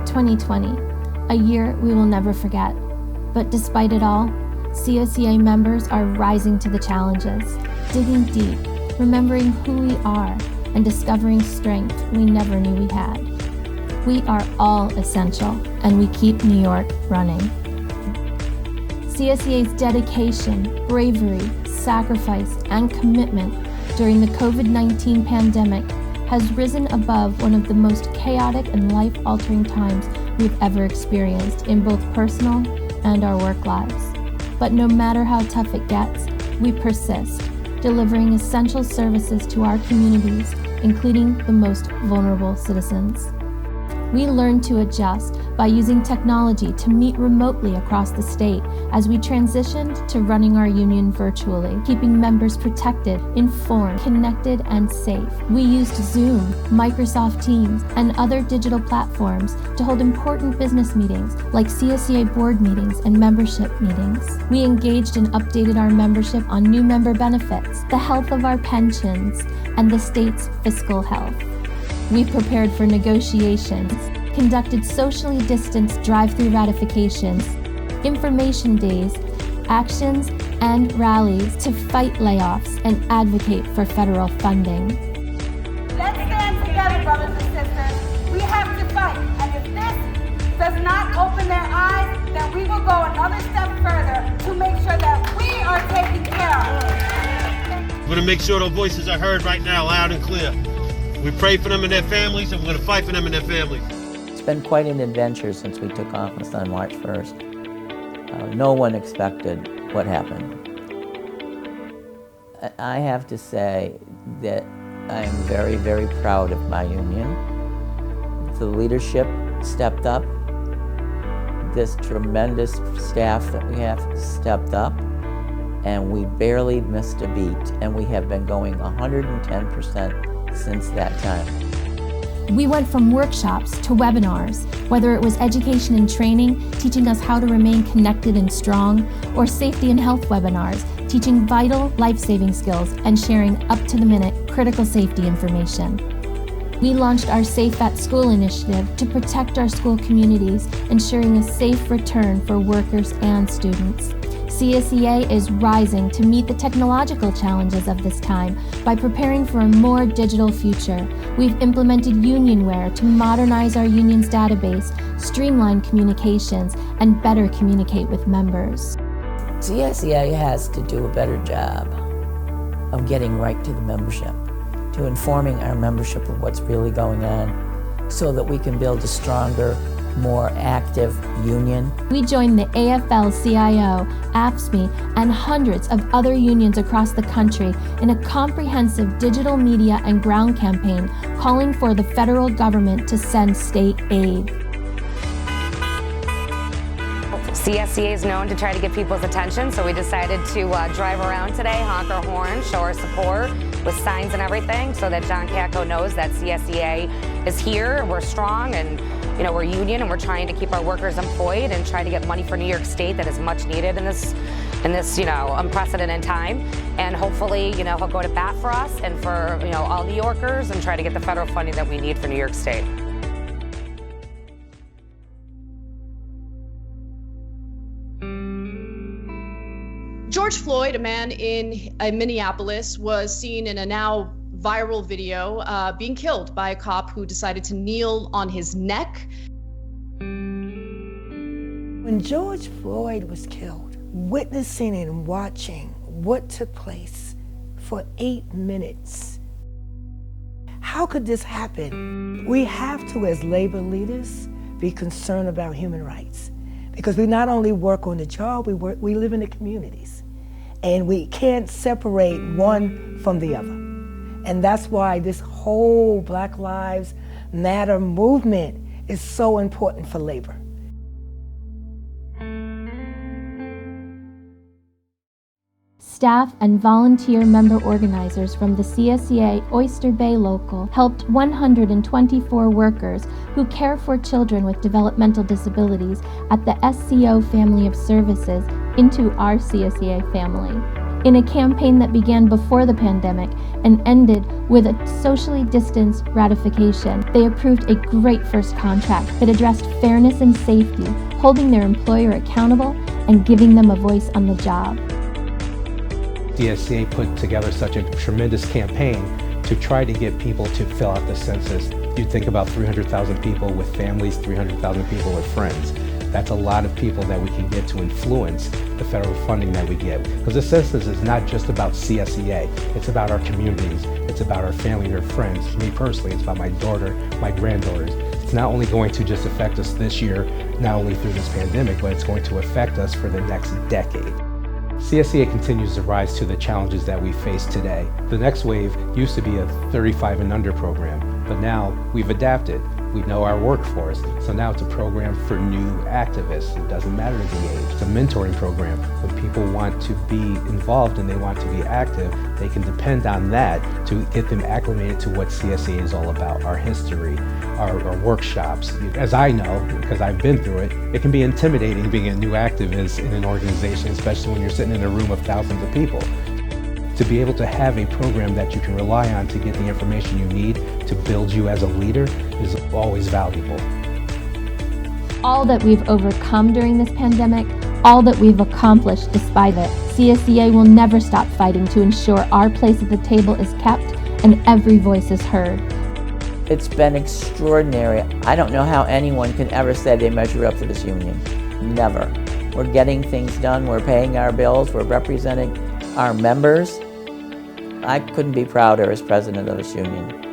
2020, a year we will never forget. But despite it all, CSEA members are rising to the challenges, digging deep, remembering who we are, and discovering strength we never knew we had. We are all essential, and we keep New York running. CSEA's dedication, bravery, sacrifice, and commitment during the COVID-19 pandemic has risen above one of the most chaotic and life-altering times we've ever experienced in both personal and our work lives. But no matter how tough it gets, we persist, delivering essential services to our communities, including the most vulnerable citizens. We learned to adjust by using technology to meet remotely across the state as we transitioned to running our union virtually, keeping members protected, informed, connected, and safe. We used Zoom, Microsoft Teams, and other digital platforms to hold important business meetings like CSEA board meetings and membership meetings. We engaged and updated our membership on new member benefits, the health of our pensions, and the state's fiscal health. We prepared for negotiations, conducted socially distanced drive-through ratifications, information days, actions, and rallies to fight layoffs and advocate for federal funding. Let's stand together, brothers and sisters. We have to fight, and if this does not open their eyes, then we will go another step further to make sure that we are taken care of. We're going to make sure those voices are heard right now, loud and clear. We pray for them and their families, and we're going to fight for them and their families. It's been quite an adventure since we took office on March 1st. No one expected what happened. I have to say that I am very, very proud of my union. The leadership stepped up. This tremendous staff that we have stepped up, and we barely missed a beat, and we have been going 110% since that time. We went from workshops to webinars, whether it was education and training, teaching us how to remain connected and strong, or safety and health webinars, teaching vital life-saving skills and sharing up-to-the-minute critical safety information. We launched our Safe at School initiative to protect our school communities, ensuring a safe return for workers and students. CSEA is rising to meet the technological challenges of this time by preparing for a more digital future. We've implemented Unionware to modernize our union's database, streamline communications, and better communicate with members. CSEA has to do a better job of getting right to the membership, to informing our membership of what's really going on, so that we can build a stronger, more active union. We joined the AFL-CIO, AFSCME, and hundreds of other unions across the country in a comprehensive digital media and ground campaign calling for the federal government to send state aid. CSEA is known to try to get people's attention, so we decided to drive around today, honk our horn, show our support with signs and everything, so that John Katko knows that CSEA is here, we're strong, and we're union, and we're trying to keep our workers employed and try to get money for New York State that is much needed in this unprecedented time. And hopefully, he'll go to bat for us and for, all New Yorkers, and try to get the federal funding that we need for New York State. George Floyd, a man in Minneapolis, was seen in a now viral video being killed by a cop who decided to kneel on his neck. When George Floyd was killed, witnessing and watching what took place for 8 minutes, how could this happen? We have to, as labor leaders, be concerned about human rights, because we not only work on the job, we live in the communities, and we can't separate one from the other. And that's why this whole Black Lives Matter movement is so important for labor. Staff and volunteer member organizers from the CSEA Oyster Bay Local helped 124 workers who care for children with developmental disabilities at the SCO Family of Services into our CSEA family. In a campaign that began before the pandemic and ended with a socially distanced ratification. They approved a great first contract that addressed fairness and safety, holding their employer accountable and giving them a voice on the job. CSEA put together such a tremendous campaign to try to get people to fill out the census. You think about 300,000 people with families, 300,000 people with friends. That's a lot of people that we can get to influence the federal funding that we get. Because the census is not just about CSEA, it's about our communities, it's about our family and our friends. For me personally, it's about my daughter, my granddaughters. It's not only going to just affect us this year, not only through this pandemic, but it's going to affect us for the next decade. CSEA continues to rise to the challenges that we face today. The next wave used to be a 35 and under program, but now we've adapted. We know our workforce, so now it's a program for new activists. It doesn't matter the age. It's a mentoring program. When people want to be involved and they want to be active, they can depend on that to get them acclimated to what CSEA is all about, our history, our workshops. As I know, because I've been through it, it can be intimidating being a new activist in an organization, especially when you're sitting in a room of thousands of people. To be able to have a program that you can rely on to get the information you need to build you as a leader is always valuable. All that we've overcome during this pandemic, all that we've accomplished despite it, CSEA will never stop fighting to ensure our place at the table is kept and every voice is heard. It's been extraordinary. I don't know how anyone can ever say they measure up to this union. Never. We're getting things done, we're paying our bills, we're representing our members. I couldn't be prouder as president of this union.